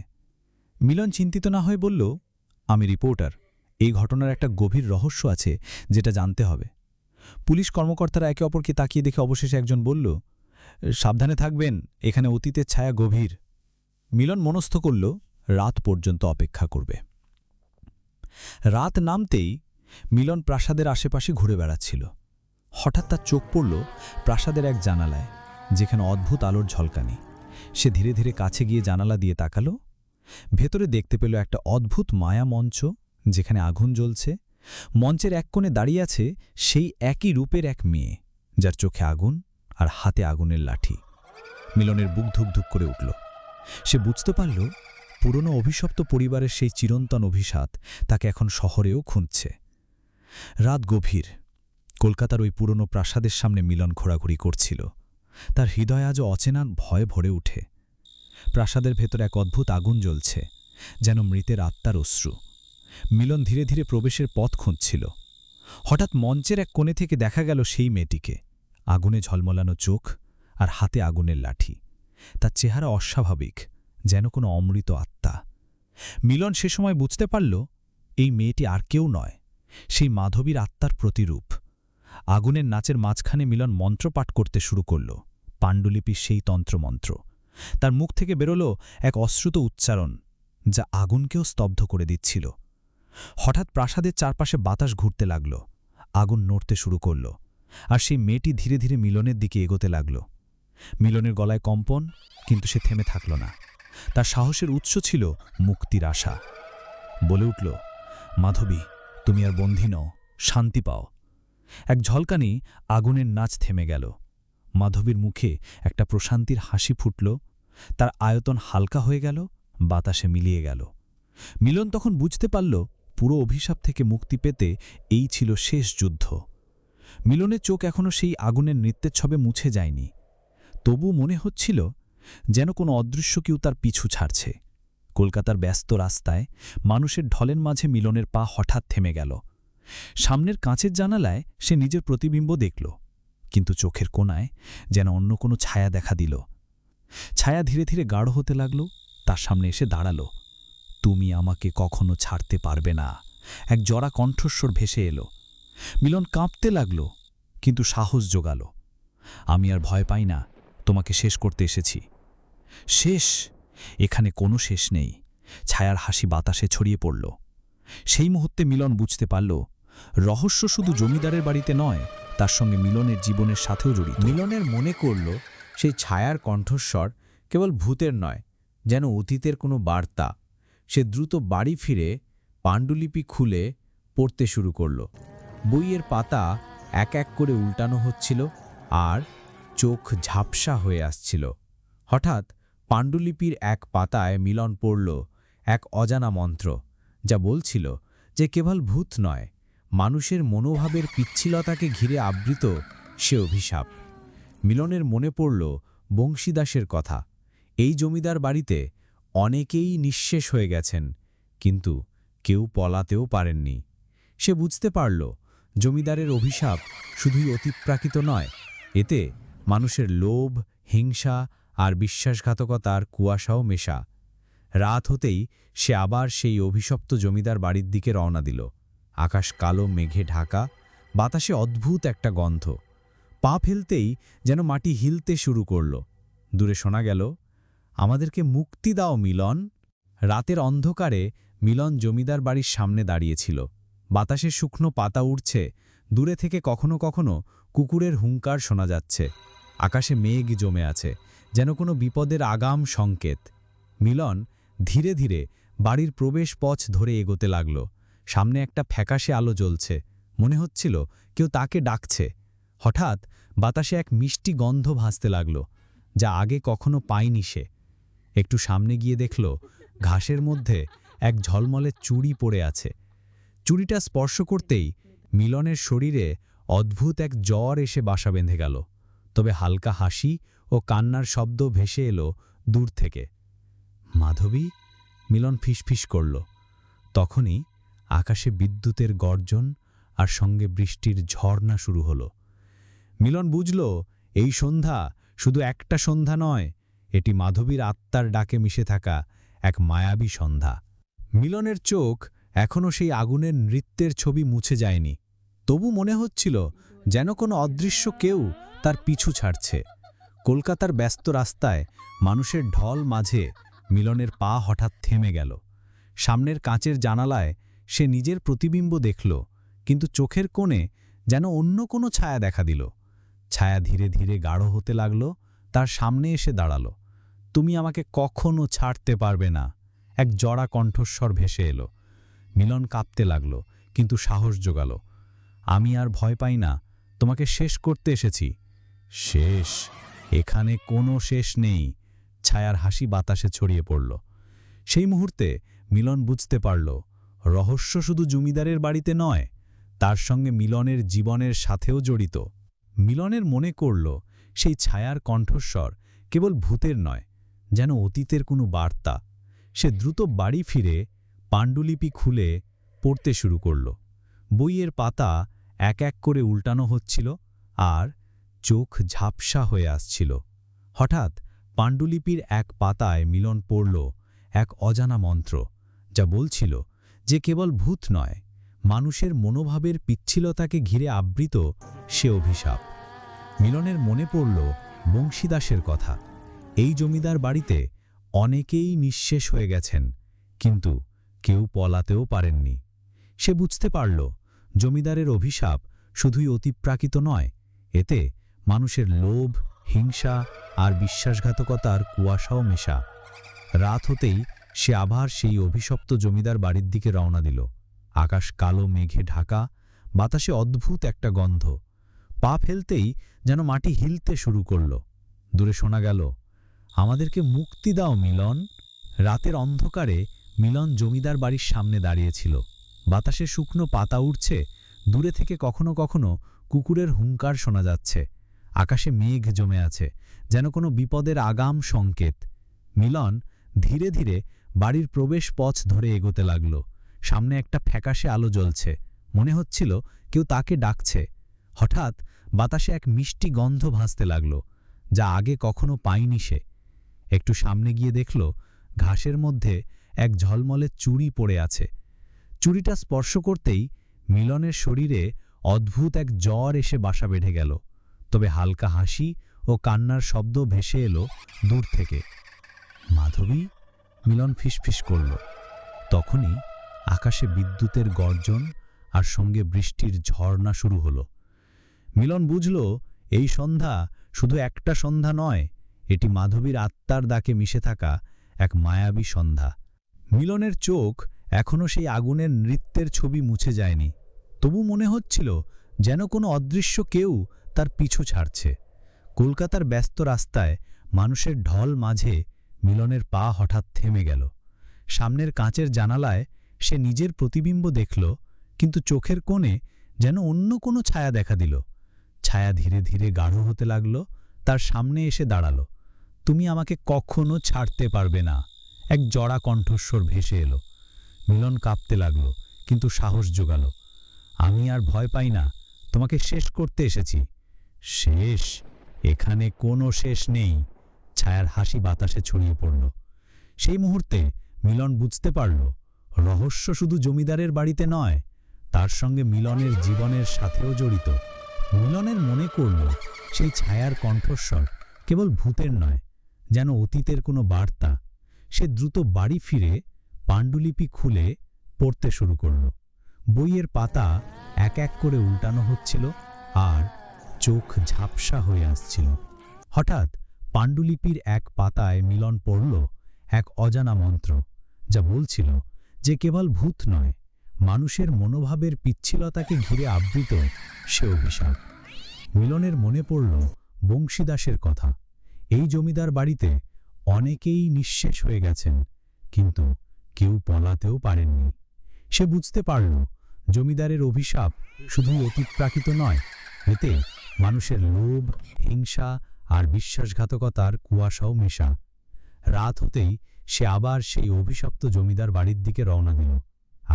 মিলন চিন্তিত না হয়ে বলল, আমি রিপোর্টার, এই ঘটনার একটা গভীর রহস্য আছে যেটা জানতে হবে। পুলিশ কর্মকর্তারা একে অপরকে তাকিয়ে দেখে অবশেষে একজন বলল, সাবধানে থাকবেন, এখানে অতীতের ছায়া গভীর। মিলন মনস্থ করল রাত পর্যন্ত অপেক্ষা করবে। রাত নামতেই মিলন প্রাসাদের আশেপাশে ঘুরে বেড়াচ্ছিল। হঠাৎ তার চোখ পড়ল প্রাসাদের এক জানালায়, যেখানে অদ্ভুত আলোর ঝলকানি। সে ধীরে ধীরে কাছে গিয়ে জানালা দিয়ে তাকালো। ভেতরে দেখতে পেল একটা অদ্ভুত মায়া মঞ্চ, যেখানে আগুন জ্বলছে। মঞ্চের এক কোণে দাঁড়িয়ে আছে সেই একই রূপের এক মেয়ে, যার চোখে আগুন আর হাতে আগুনের লাঠি। মিলনের বুক ধুকধুক করে উঠল। সে বুঝতে পারল পুরনো অভিশপ্ত পরিবারের সেই চিরন্তন অভিশাপ তাকে এখন শহরেও খুঁজছে। রাত গভীর। কলকাতার ওই পুরনো প্রাসাদের সামনে মিলন ঘোরাঘুরি করছিল। তার হৃদয় আজও অচেনা ভয়ে ভরে উঠে। প্রাসাদের ভেতর এক অদ্ভুত আগুন জ্বলছে, যেন মৃতের আত্মার অশ্রু। মিলন ধীরে ধীরে প্রবেশের পথ খুঁজছিল। হঠাৎ মঞ্চের এক কোণে থেকে দেখা গেল সেই মেয়েটিকে, আগুনে ঝলমলানো চোখ আর হাতে আগুনের লাঠি। তার চেহারা অস্বাভাবিক, যেন কোনো অমৃত আত্মা। মিলন সে সময় বুঝতে পারল এই মেয়েটি আর কেউ নয়, সেই মাধবীর আত্মার প্রতিরূপ। আগুনের নাচের মাঝখানে মিলন মন্ত্রপাঠ করতে শুরু করল, পাণ্ডুলিপির সেই তন্ত্রমন্ত্র। তার মুখ থেকে বেরোল এক অশ্রুত উচ্চারণ, যা আগুনকেও স্তব্ধ করে দিচ্ছিল। হঠাৎ প্রাসাদের চারপাশে বাতাস ঘুরতে লাগল, আগুন নড়তে শুরু করল, আর সেই মেয়েটি ধীরে ধীরে মিলনের দিকে এগোতে লাগল। মিলনের গলায় কম্পন, কিন্তু সে থেমে থাকল না। তার সাহসের উৎস ছিল মুক্তির আশা। বলে উঠল, মাধবী, তুমি আর বন্দী নও, শান্তি পাও। এক ঝলকানি আগুনের নাচ থেমে গেল। মাধবীর মুখে একটা প্রশান্তির হাসি ফুটল। তার আয়তন হালকা হয়ে গেল, বাতাসে মিলিয়ে গেল। মিলন তখন বুঝতে পারল পুরো অভিশাপ থেকে মুক্তি পেতে এই ছিল শেষ যুদ্ধ। মিলনের চোখ এখনও সেই আগুনের নৃত্যের ছবে মুছে যায়নি। তবু মনে হচ্ছিল যেন কোনো অদৃশ্য কেউ তার পিছু ছাড়ছে। কলকাতার ব্যস্ত রাস্তায় মানুষের ঢলের মাঝে মিলনের পা হঠাৎ থেমে গেল। সামনের কাঁচের জানালায় সে নিজের প্রতিবিম্ব দেখল, কিন্তু চোখের কোণায় যেন অন্য কোনো ছায়া দেখা দিল। ছায়া ধীরে ধীরে গাঢ় হতে লাগল, তার সামনে এসে দাঁড়াল। তুমি আমাকে কখনো ছাড়তে পারবে না, এক জরা কণ্ঠস্বর ভেসে এলো। মিলন কাঁপতে লাগল, কিন্তু সাহস জোগাল। আমি আর ভয় পাই না, তোমাকে শেষ করতে এসেছি। শেষ? এখানে কোনো শেষ নেই। ছায়ার হাসি বাতাসে ছড়িয়ে পড়ল। সেই মুহূর্তে মিলন বুঝতে পারল রহস্য শুধু জমিদারের বাড়িতে নয়, তার সঙ্গে মিলনের জীবনের সাথেও জড়িত। মিলনের মনে করল সেই ছায়ার কণ্ঠস্বর কেবল ভূতের নয়, যেন অতীতের কোনো বার্তা। সে দ্রুত বাড়ি ফিরে পাণ্ডুলিপি খুলে পড়তে শুরু করল। বইয়ের পাতা এক এক করে উল্টানো হচ্ছিল, আর চোখ ঝাপসা হয়ে আসছিল। হঠাৎ পাণ্ডুলিপির এক পাতায় মিলন পড়ল এক অজানা মন্ত্র, যা বলছিল যে কেবল ভূত নয়, মানুষের মনোভাবের পিচ্ছিলতাকে ঘিরে আবৃত সে অভিশাপ। মিলনের মনে পড়ল বংশীদাসের কথা। এই জমিদার বাড়িতে অনেকেই নিঃশেষ হয়ে গেছেন, কিন্তু কেউ পলাতেও পারেননি। সে বুঝতে পারল জমিদারের অভিশাপ শুধুই অতিপ্রাকৃত নয়, এতে মানুষের লোভ, হিংসা আর বিশ্বাসঘাতকতার কুয়াশাও মেশা। রাত হতেই সে আবার সেই অভিশপ্ত জমিদার বাড়ির দিকে রওনা দিল। আকাশ কালো মেঘে ঢাকা, বাতাসে অদ্ভুত একটা গন্ধ। পা ফেলতেই যেন মাটি হিলতে শুরু করল। দূরে শোনা গেল, আমাদেরকে মুক্তি দাও মিলন। রাতের অন্ধকারে মিলন জমিদার বাড়ির সামনে দাঁড়িয়েছিল। বাতাসে শুকনো পাতা উড়ছে, দূরে থেকে কখনো কখনো কুকুরের হুঙ্কার শোনা যাচ্ছে। আকাশে মেঘ জমে আছে, যেন কোনো বিপদের আগাম সংকেত। মিলন ধীরে ধীরে বাড়ির প্রবেশ পথ ধরে এগোতে লাগল। সামনে একটা ফ্যাকাশে আলো জ্বলছে, মনে হচ্ছিল কেউ তাকে ডাকছে। হঠাৎ বাতাসে এক মিষ্টি গন্ধ ভাসতে লাগল, যা আগে কখনো পায়নি সে। একটু সামনে গিয়ে দেখল, ঘাসের মধ্যে এক ঝলমলে চুড়ি পড়ে আছে। চুড়িটা স্পর্শ করতেই মিলনের শরীরে অদ্ভুত এক জ্বর এসে বাসা বেঁধে গেল। তবে হালকা হাসি ও কান্নার শব্দ ভেসে এলো দূর থেকে। মাধবী, মিলন ফিসফিস করল। তখনই আকাশে বিদ্যুতের গর্জন আর সঙ্গে বৃষ্টির ঝর্ণা শুরু হলো। মিলন বুঝল, এই সন্ধ্যা শুধু একটা সন্ধ্যা নয়, এটি মাধবীর আত্মার ডাকে মিশে থাকা এক মায়াবী সন্ধ্যা। মিলনের চোখ এখনও সেই আগুনের নৃত্যের ছবি মুছে যায়নি। তবু মনে হচ্ছিল যেন কোনো অদৃশ্য কেউ তার পিছু ছাড়ছে। কলকাতার ব্যস্ত রাস্তায় মানুষের ঢল মাঝে মিলনের পা হঠাৎ থেমে গেল। সামনের কাঁচের জানালায় সে নিজের প্রতিবিম্ব দেখল, কিন্তু চোখের কোণে যেন অন্য কোনো ছায়া দেখা দিল। ছায়া ধীরে ধীরে গাঢ় হতে লাগল, তার সামনে এসে দাঁড়াল। তুমি আমাকে কখনো ছাড়তে পারবে না, এক জড়া কণ্ঠস্বর ভেসে এলো। মিলন কাঁপতে লাগল, কিন্তু সাহস জোগাল। আমি আর ভয় পাই না, তোমাকে শেষ করতে এসেছি। শেষ? এখানে কোনো শেষ নেই। ছায়ার হাসি বাতাসে ছড়িয়ে পড়ল। সেই মুহূর্তে মিলন বুঝতে পারল, রহস্য শুধু জমিদারের বাড়িতে নয়, তার সঙ্গে মিলনের জীবনের সাথেও জড়িত। মিলনের মনে করল, সেই ছায়ার কণ্ঠস্বর কেবল ভূতের নয়, যেন অতীতের কোনো বার্তা। সে দ্রুত বাড়ি ফিরে পাণ্ডুলিপি খুলে পড়তে শুরু করল। বইয়ের পাতা এক এক করে উল্টানো হচ্ছিল, আর চোখ ঝাপসা হয়ে আসছিল। হঠাৎ পাণ্ডুলিপির এক পাতায় মিলন পড়ল এক অজানা মন্ত্র, যা বলছিল যে কেবল ভূত নয়, মানুষের মনোভাবের পিচ্ছিলতাকে ঘিরে আবৃত সে অভিশাপ। মিলনের মনে পড়ল বংশীদাসের কথা। এই জমিদার বাড়িতে অনেকেই নিঃশেষ হয়ে গেছেন, কিন্তু কেউ পলাতেও পারেননি। সে বুঝতে পারল, জমিদারের অভিশাপ শুধুই অতিপ্রাকৃত নয়, এতে মানুষের লোভ, হিংসা আর বিশ্বাসঘাতকতার কুয়াশাও মেশা। রাত হতেই সে আবার সেই অভিশপ্ত জমিদার বাড়ির দিকে রওনা দিল। আকাশ কালো মেঘে ঢাকা, বাতাসে অদ্ভুত একটা গন্ধ। পা ফেলতেই যেন মাটি হিলতে শুরু করল। দূরে শোনা গেল, আমাদেরকে মুক্তি দাও মিলন। রাতের অন্ধকারে মিলন জমিদার বাড়ির সামনে দাঁড়িয়েছিল। বাতাসে শুকনো পাতা উড়ছে, দূরে থেকে কখনো কখনো কুকুরের হুঙ্কার শোনা যাচ্ছে। আকাশে মেঘ জমে আছে, যেন কোনো বিপদের আগাম সংকেত। মিলন ধীরে ধীরে বাড়ির প্রবেশ পথ ধরে এগোতে লাগল। সামনে একটা ফ্যাকাশে আলো জ্বলছে, মনে হচ্ছিল কেউ তাকে ডাকছে। হঠাৎ বাতাসে এক মিষ্টি গন্ধ ভাসতে লাগল, যা আগে কখনো পায়নি সে। একটু সামনে গিয়ে দেখল, ঘাসের মধ্যে এক ঝলমলে চুড়ি পড়ে আছে। চুড়িটা স্পর্শ করতেই মিলনের শরীরে অদ্ভুত এক জ্বর এসে বাসা বেঁধে গেল। তবে হালকা হাসি ও কান্নার শব্দ ভেসে এলো দূর থেকে। মাধবী, মিলন ফিসফিস করল। তখনই আকাশে বিদ্যুতের গর্জন আর সঙ্গে বৃষ্টির ঝর্ণা শুরু হলো। মিলন বুঝল, এই সন্ধ্যা শুধু একটা সন্ধ্যা নয়, এটি মাধবীর আত্মার ডাকে মিশে থাকা এক মায়াবী সন্ধ্যা। মিলনের চোখ এখনও সেই আগুনের নৃত্যের ছবি মুছে যায়নি। তবু মনে হচ্ছিল যেন কোনো অদৃশ্য কেউ তার পিছু ছাড়ছে। কলকাতার ব্যস্ত রাস্তায় মানুষের ঢল মাঝে মিলনের পা হঠাৎ থেমে গেল। সামনের কাঁচের জানালায় সে নিজের প্রতিবিম্ব দেখল, কিন্তু চোখের কোণে যেন অন্য কোনো ছায়া দেখা দিল। ছায়া ধীরে ধীরে গাঢ় হতে লাগল, তার সামনে এসে দাঁড়াল। তুমি আমাকে কখনো ছাড়তে পারবে না, এক জড়া কণ্ঠস্বর ভেসে এলো। মিলন কাঁপতে লাগল, কিন্তু সাহস জোগাল। আমি আর ভয় পাই না, তোমাকে শেষ করতে এসেছি। শেষ? এখানে কোনো শেষ নেই। ছায়ার হাসি বাতাসে ছড়িয়ে পড়ল। সেই মুহূর্তে মিলন বুঝতে পারল, রহস্য শুধু জমিদারের বাড়িতে নয়, তার সঙ্গে মিলনের জীবনের সাথেও জড়িত। মিলনের মনে করল সেই ছায়ার কণ্ঠস্বর কেবল ভূতের নয়, যেন অতীতের কোনো বার্তা। সে দ্রুত বাড়ি ফিরে পাণ্ডুলিপি খুলে পড়তে শুরু করল। বইয়ের পাতা এক এক করে উল্টানো হচ্ছিল আর চোখ ঝাপসা হয়ে আসছিল। হঠাৎ পাণ্ডুলিপির এক পাতায় মিলন পড়ল এক অজানা মন্ত্র, যা বলছিল যে কেবল ভূত নয়, মানুষের মনোভাবের পিচ্ছিলতাকে ঘিরে আবৃত সে অভিশাপ। মিলনের মনে পড়ল বংশীদাসের কথা। এই জমিদার বাড়িতে অনেকেই নিঃশেষ হয়ে গেছেন, কিন্তু কেউ পলাতেও পারেননি। সে বুঝতে পারল জমিদারের অভিশাপ শুধুই অতিপ্রাকৃত নয়, এতে মানুষের লোভ, হিংসা আর বিশ্বাসঘাতকতার কুয়াশাও মেশা। রাত হতেই সে আবার সেই অভিশপ্ত জমিদার বাড়ির দিকে রওনা দিল।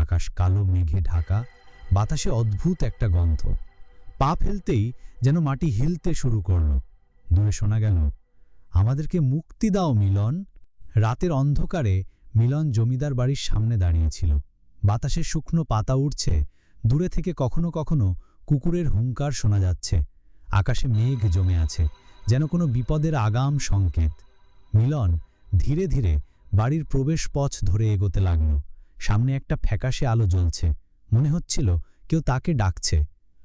আকাশ কালো মেঘে ঢাকা, বাতাসে অদ্ভুত একটা গন্ধ। পা ফেলতেই যেন মাটি হিলতে শুরু করল। দূরে শোনা গেল, আমাদেরকে মুক্তি দাও মিলন। রাতের অন্ধকারে মিলন জমিদার বাড়ির সামনে দাঁড়িয়েছিল। বাতাসে শুকনো পাতা উড়ছে, দূরে থেকে কখনো কখনো কুকুরের হুঙ্কার শোনা যাচ্ছে। আকাশে মেঘ জমে আছে, যেন কোনো বিপদের আগাম সংকেত। মিলন ধীরে ধীরে বাড়ির প্রবেশ পথ ধরে এগোতে লাগল। সামনে একটা ফ্যাকাশে আলো জ্বলছে, মনে হচ্ছিল কেউ তাকে ডাকছে।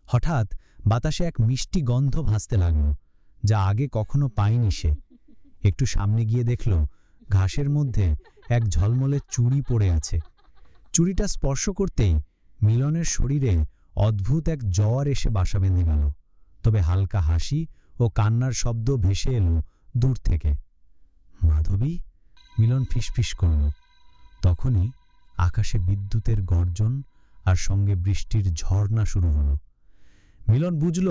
হঠাৎ বাতাসে এক মিষ্টি গন্ধ ভাসতে লাগল, যা আগে কখনো পায়নি সে। একটু সামনে গিয়ে দেখল ঘাসের মধ্যে এক ঝলমলে চুড়ি পড়ে আছে। চুড়িটা স্পর্শ করতেই মিলনের শরীরে অদ্ভুত এক জ্বর এসে বাসা বেঁধে গেল। তবে হালকা হাসি ও কান্নার শব্দ ভেসে এলো দূর থেকে। মাধবী, মিলন ফিসফিস করল। তখনই আকাশে বিদ্যুতের গর্জন আর সঙ্গে বৃষ্টির ঝর্ণা শুরু হলো। মিলন বুঝল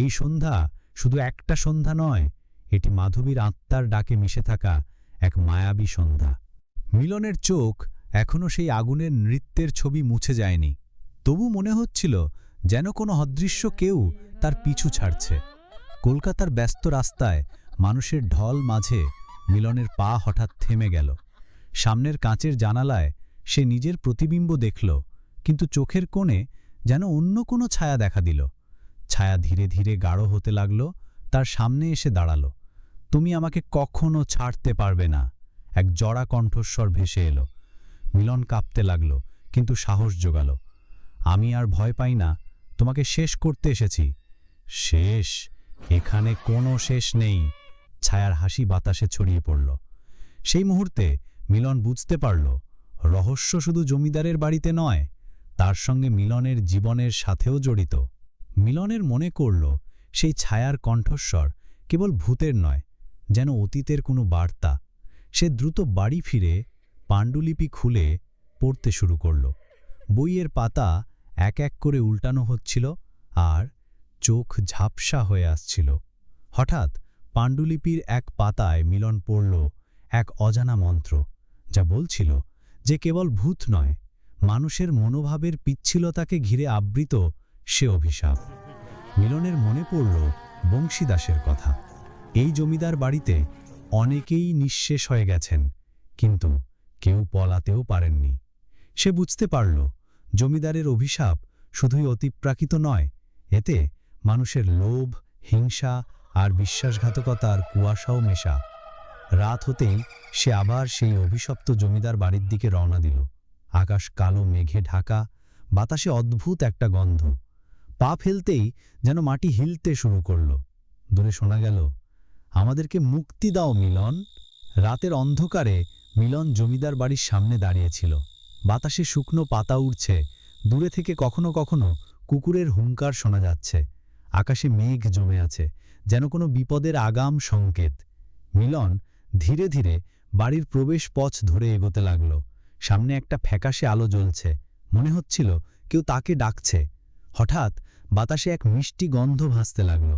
এই সন্ধ্যা শুধু একটা সন্ধ্যা নয়, এটি মাধবীর আত্মার ডাকে মিশে থাকা এক মায়াবী সন্ধ্যা। মিলনের চোখ এখনও সেই আগুনের নৃত্যের ছবি মুছে যায়নি। তবু মনে হচ্ছিল যেন কোনো অদৃশ্য কেউ তার পিছু ছাড়ছে। কলকাতার ব্যস্ত রাস্তায় মানুষের ঢল মাঝে মিলনের পা হঠাৎ থেমে গেল। সামনের কাঁচের জানালায় সে নিজের প্রতিবিম্ব দেখল, কিন্তু চোখের কোণে যেন অন্য কোনো ছায়া দেখা দিল। ছায়া ধীরে ধীরে গাঢ় হতে লাগল, তার সামনে এসে দাঁড়াল। তুমি আমাকে কখনো ছাড়তে পারবে না, এক জড়া কণ্ঠস্বর ভেসে এলো। মিলন কাঁপতে লাগল, কিন্তু সাহস জোগাল। আমি আর ভয় পাই না, তোমাকে শেষ করতে এসেছি। শেষ? এখানে কোনো শেষ নেই। ছায়ার হাসি বাতাসে ছড়িয়ে পড়ল। সেই মুহূর্তে মিলন বুঝতে পারল, রহস্য শুধু জমিদারের বাড়িতে নয়, তার সঙ্গে মিলনের জীবনের সাথেও জড়িত। মিলনের মনে করল সেই ছায়ার কণ্ঠস্বর কেবল ভূতের নয়, যেন অতীতের কোনো বার্তা। সে দ্রুত বাড়ি ফিরে পাণ্ডুলিপি খুলে পড়তে শুরু করল। বইয়ের পাতা এক এক করে উল্টানো হচ্ছিল আর চোখ ঝাপসা হয়ে আসছিল। হঠাৎ পাণ্ডুলিপির এক পাতায় মিলন পড়ল এক অজানা মন্ত্র, যা বলছিল যে কেবল ভূত নয়, মানুষের মনোভাবের পিচ্ছিলতাকে ঘিরে আবৃত সে অভিশাপ। মিলনের মনে পড়ল বংশীদাসের কথা। এই জমিদার বাড়িতে অনেকেই নিঃশেষ হয়ে গেছেন, কিন্তু কেউ পলাতেও পারেননি। সে বুঝতে পারল জমিদারের অভিশাপ শুধুই অতিপ্রাকৃত নয়, এতে মানুষের লোভ, হিংসা আর বিশ্বাসঘাতকতার কুয়াশাও মেশা। রাত হতেই সে আবার সেই অভিশপ্ত জমিদার বাড়ির দিকে রওনা দিল। আকাশ কালো মেঘে ঢাকা, বাতাসে অদ্ভুত একটা গন্ধ। পা ফেলতেই যেন মাটি হিলতে শুরু করল। দূরে শোনা গেল, আমাদেরকে মুক্তি দাও মিলন। রাতের অন্ধকারে মিলন জমিদার বাড়ির সামনে দাঁড়িয়েছিল। বাতাসে শুকনো পাতা উড়ছে, দূরে থেকে কখনো কখনো কুকুরের হুঙ্কার শোনা যাচ্ছে। আকাশে মেঘ জমে আছে, যেন কোনো বিপদের আগাম সংকেত। মিলন ধীরে ধীরে বাড়ির প্রবেশ পথ ধরে এগোতে লাগল। সামনে একটা ফ্যাকাশে আলো জ্বলছে, মনে হচ্ছিল কেউ তাকে ডাকছে। হঠাৎ বাতাসে এক মিষ্টি গন্ধ ভাসতে লাগল,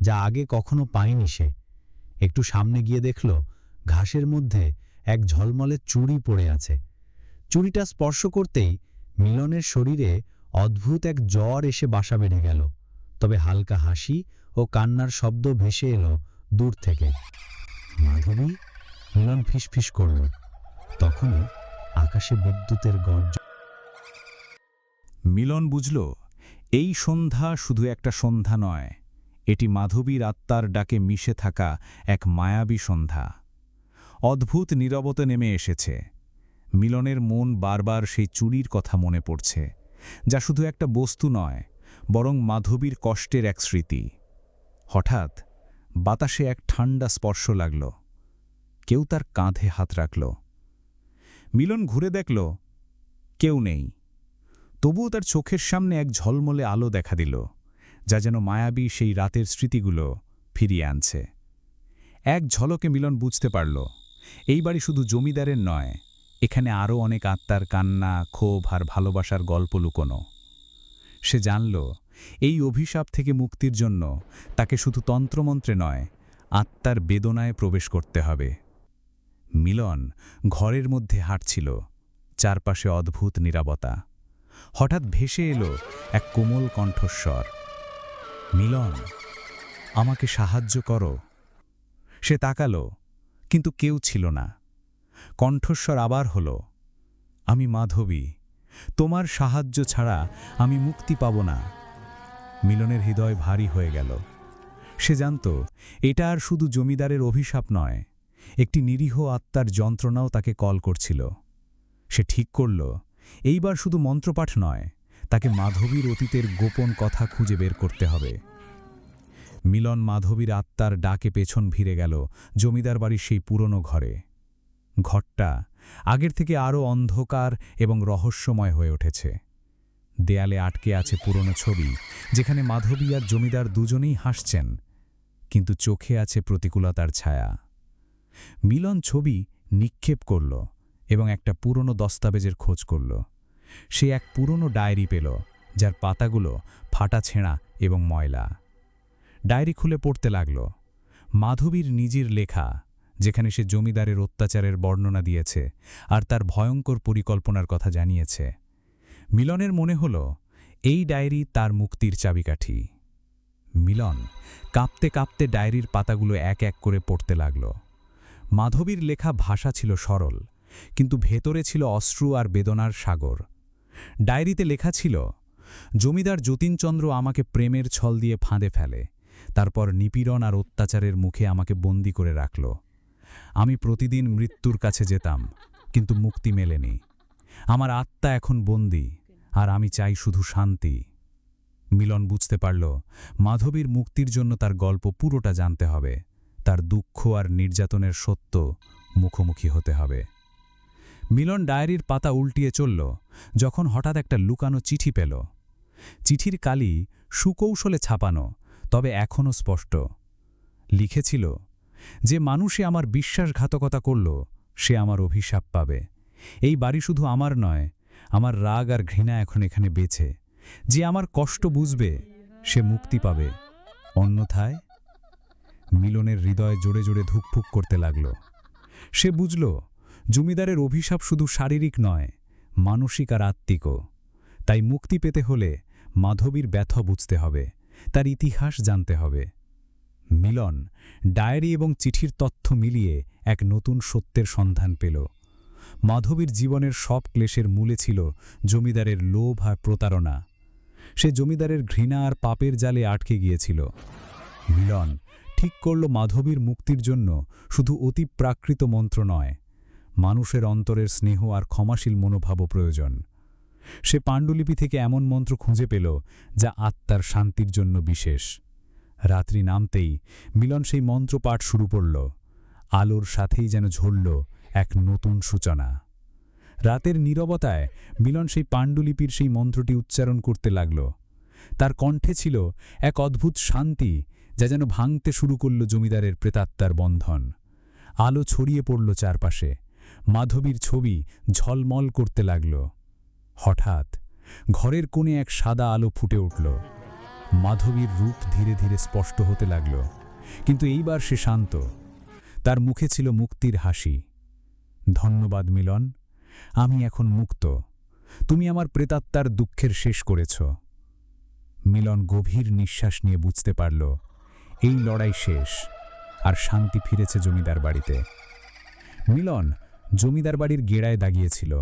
যা আগে কখনো পায়নি সে। একটু সামনে গিয়ে দেখল ঘাসের মধ্যে এক ঝলমলে চুড়ি পড়ে আছে। চুড়িটা স্পর্শ করতেই মিলনের শরীরে অদ্ভুত এক জ্বর এসে বাসা বেঁধে গেল। তবে হালকা হাসি ও কান্নার শব্দ ভেসে এলো দূর থেকে। মাধবী? মিলন ফিসফিস করল। তখনই আকাশে বিদ্যুতের গর্জন। মিলন বুঝল, এই সন্ধ্যা শুধু একটা সন্ধ্যা নয়, এটি মাধবীর আত্মার ডাকে মিশে থাকা এক মায়াবী সন্ধ্যা। অদ্ভুত নীরবতা নেমে এসেছে। মিলনের মন বারবার সেই চুরির কথা মনে পড়ছে, যা শুধু একটা বস্তু নয়, বরং মাধবীর কষ্টের এক স্মৃতি। হঠাৎ বাতাসে এক ঠান্ডা স্পর্শ লাগল। কেউ তার কাঁধে হাত রাখল। মিলন ঘুরে দেখল, কেউ নেই। তবুও তার চোখের সামনে এক ঝলমলে আলো দেখা দিল, যা যেন মায়াবী সেই রাতের স্মৃতিগুলো ফিরিয়ে আনছে। এক ঝলকে মিলন বুঝতে পারল, এই বাড়ি শুধু জমিদারের নয়, এখানে আরও অনেক আত্মার কান্না, ক্ষোভ আর ভালোবাসার গল্প লুকোনো। সে জানল, এই অভিশাপ থেকে মুক্তির জন্য তাকে শুধু তন্ত্রমন্ত্রে নয়, আত্মার বেদনায় প্রবেশ করতে হবে। মিলন ঘরের মধ্যে হাঁটছিল, চারপাশে অদ্ভুত নীরবতা। হঠাৎ ভেসে এলো এক কোমল কণ্ঠস্বর, মিলন, আমাকে সাহায্য করো। সে তাকালো, কিন্তু কেউ ছিল না। কণ্ঠস্বর আবার হলো, আমি মাধবী, তোমার সাহায্য ছাড়া আমি মুক্তি পাব না। মিলনের হৃদয় ভারী হয়ে গেল। সে জানত, এটা আর শুধু জমিদারের অভিশাপ নয়, একটি নিরীহ আত্মার যন্ত্রণাও তাকে কল করছিল। সে ঠিক করল, এইবার শুধু মন্ত্রপাঠ নয়, তাকে মাধবীর অতীতের গোপন কথা খুঁজে বের করতে হবে। মিলন মাধবীর আত্মার ডাকে পেছন ভিড়ে গেল জমিদার বাড়ির সেই পুরনো ঘরে। ঘরটা আগের থেকে আরও অন্ধকার এবং রহস্যময় হয়ে উঠেছে। দেয়ালে আটকে আছে পুরনো ছবি, যেখানে মাধবী আর জমিদার দুজনেই হাসছেন, কিন্তু চোখে আছে প্রতিকূলতার ছায়া। মিলন ছবি নিক্ষেপ করল এবং একটা পুরনো দস্তাবেজের খোঁজ করল। সে এক পুরনো ডায়েরি পেল, যার পাতাগুলো ফাটা ছেঁড়া এবং ময়লা। ডায়েরি খুলে পড়তে লাগল। মাধবীর নিজের লেখা, যেখানে সে জমিদারের অত্যাচারের বর্ণনা দিয়েছে আর তার ভয়ঙ্কর পরিকল্পনার কথা জানিয়েছে। মিলনের মনে হল, এই ডায়েরি তার মুক্তির চাবিকাঠি। মিলন কাঁপতে কাঁপতে ডায়েরির পাতাগুলো এক এক করে পড়তে লাগল। মাধবীর লেখা ভাষা ছিল সরল, কিন্তু ভেতরে ছিল অশ্রু আর বেদনার সাগর। ডায়েরিতে লেখা ছিল, জমিদার যতীনচন্দ্র আমাকে প্রেমের ছল দিয়ে ফাঁদে ফেলে, তারপর নিপীড়ন আর অত্যাচারের মুখে আমাকে বন্দি করে রাখল। আমি প্রতিদিন মৃত্যুর কাছে যেতাম, কিন্তু মুক্তি মেলেনি। আমার আত্মা এখন বন্দী, আর আমি চাই শুধু শান্তি। মিলন বুঝতে পারল, মাধবীর মুক্তির জন্য তার গল্প পুরোটা জানতে হবে, তার দুঃখ আর নির্যাতনের সত্য মুখোমুখি হতে হবে। মিলন ডায়েরির পাতা উল্টিয়ে চলল, যখন হঠাৎ একটা লুকানো চিঠি পেল। চিঠির কালি সুকৌশলে ছাপানো, তবে এখনও স্পষ্ট। লিখেছিল, যে মানুষে আমার বিশ্বাসঘাতকতা করল, সে আমার অভিশাপ পাবে। এই বাড়ি শুধু আমার নয়, আমার রাগ আর ঘৃণা এখন এখানে বেঁচে। যে আমার কষ্ট বুঝবে, সে মুক্তি পাবে, অন্যথায়। মিলনের হৃদয় জোরে জোরে ধুকফুক করতে লাগল। সে বুঝল, জমিদারের অভিশাপ শুধু শারীরিক নয়, মানসিক আর আত্মিকও। তাই মুক্তি পেতে হলে মাধবীর ব্যথা বুঝতে হবে, তার ইতিহাস জানতে হবে। মিলন ডায়েরি এবং চিঠির তথ্য মিলিয়ে এক নতুন সত্যের সন্ধান পেল। মাধবীর জীবনের সব ক্লেশের মূলে ছিল জমিদারের লোভ আর প্রতারণা। সে জমিদারের ঘৃণা আর পাপের জালে আটকে গিয়েছিল। মিলন ঠিক করল, মাধবীর মুক্তির জন্য শুধু অতি প্রাকৃত মন্ত্র নয়, মানুষের অন্তরের স্নেহ আর ক্ষমাশীল মনোভাবও প্রয়োজন। সে পাণ্ডুলিপি থেকে এমন মন্ত্র খুঁজে পেল, যা আত্মার শান্তির জন্য বিশেষ। রাত্রি নামতেই মিলন সেই মন্ত্র পাঠ শুরু করল। আলোর সাথেই যেন ঝরল এক নতুন সূচনা। রাতের নীরবতায় মিলন সেই পাণ্ডুলিপির সেই মন্ত্রটি উচ্চারণ করতে লাগল। তার কণ্ঠে ছিল এক অদ্ভুত শান্তি, যা যেন ভাঙতে শুরু করল জমিদারের প্রেতাত্মার বন্ধন। আলো ছড়িয়ে পড়ল চারপাশে, মাধবীর ছবি ঝলমল করতে লাগল। হঠাৎ ঘরের কোণে এক সাদা আলো ফুটে উঠল। মাধবীর রূপ ধীরে ধীরে স্পষ্ট হতে লাগল, কিন্তু এইবার সে শান্ত। তার মুখে ছিল মুক্তির হাসি। ধন্যবাদ মিলন, আমি এখন মুক্ত। তুমি আমার প্রেতাত্মার দুঃখের শেষ করেছ। মিলন গভীর নিঃশ্বাস নিয়ে বুঝতে পারল, এই লড়াই শেষ, আর শান্তি ফিরেছে জমিদার বাড়িতে। মিলন জমিদার বাড়ির গেড়ায় দাগিয়েছিল।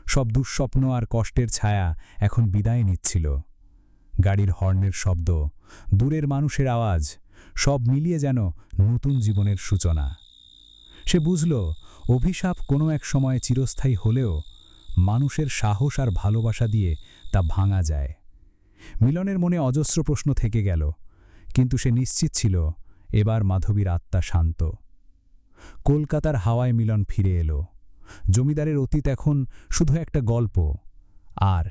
সব দুঃস্বপ্ন আর কষ্টের ছায়া এখন বিদায় নিচ্ছিল। গাড়ির হর্নের শব্দ, দূরের মানুষের আওয়াজ, সব মিলিয়ে যেন নতুন জীবনের সূচনা। সে বুঝল অভিশাপ কোনো এক সময় চিরস্থায়ী হলেও মানুষের সাহস আর ভালোবাসা দিয়ে তা ভাঙা যায়। মিলনের মনে অজস্র প্রশ্ন থেকে গেল, কিন্তু সে নিশ্চিত ছিল এবার মাধবীর আত্মা শান্ত। কলকাতার হাওয়ায় মিলন ফিরে এলো। জমিদারের অতীত এখন শুধু একটা গল্প, আর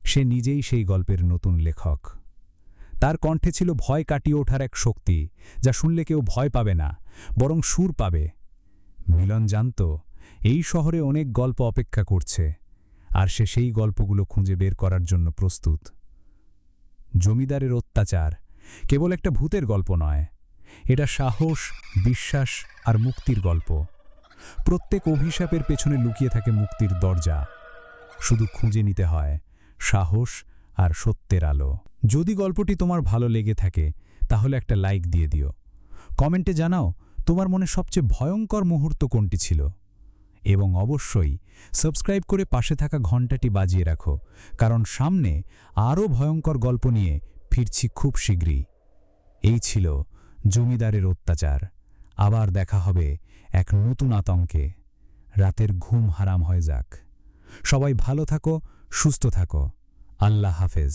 সে নিজেই সেই গল্পের নতুন লেখক। তার কণ্ঠে ছিল ভয় কাটিয়ে ওঠার এক শক্তি, যা শুনলে কেউ ভয় পাবে না, বরং সুর পাবে। মিলন জানত এই শহরে অনেক গল্প অপেক্ষা করছে, আর সে সেই গল্পগুলো খুঁজে বের করার জন্য প্রস্তুত। জমিদারের অত্যাচার কেবল একটা ভূতের গল্প নয়, এটা সাহস, বিশ্বাস আর মুক্তির গল্প। প্রত্যেক অভিশাপের পেছনে লুকিয়ে থাকে মুক্তির দরজা, শুধু খুঁজে নিতে হয় সাহস আর সত্যের আলো। যদি গল্পটি তোমার ভালো লেগে থাকে তাহলে একটা লাইক দিয়ে দিও। কমেন্টে জানাও তোমার মনে সবচেয়ে ভয়ঙ্কর মুহূর্ত কোনটি ছিল, এবং অবশ্যই সাবস্ক্রাইব করে পাশে থাকা ঘণ্টাটি বাজিয়ে রাখো, কারণ সামনে আরও ভয়ঙ্কর গল্প নিয়ে ফিরছি খুব শীঘ্রই। এই ছিল জমিদারের অত্যাচার। আবার দেখা হবে এক নতুন আতঙ্কে। রাতের ঘুম হারাম হয়ে যাক। সবাই ভালো থাকো, সুস্থ থাকো। আল্লাহ হাফেজ।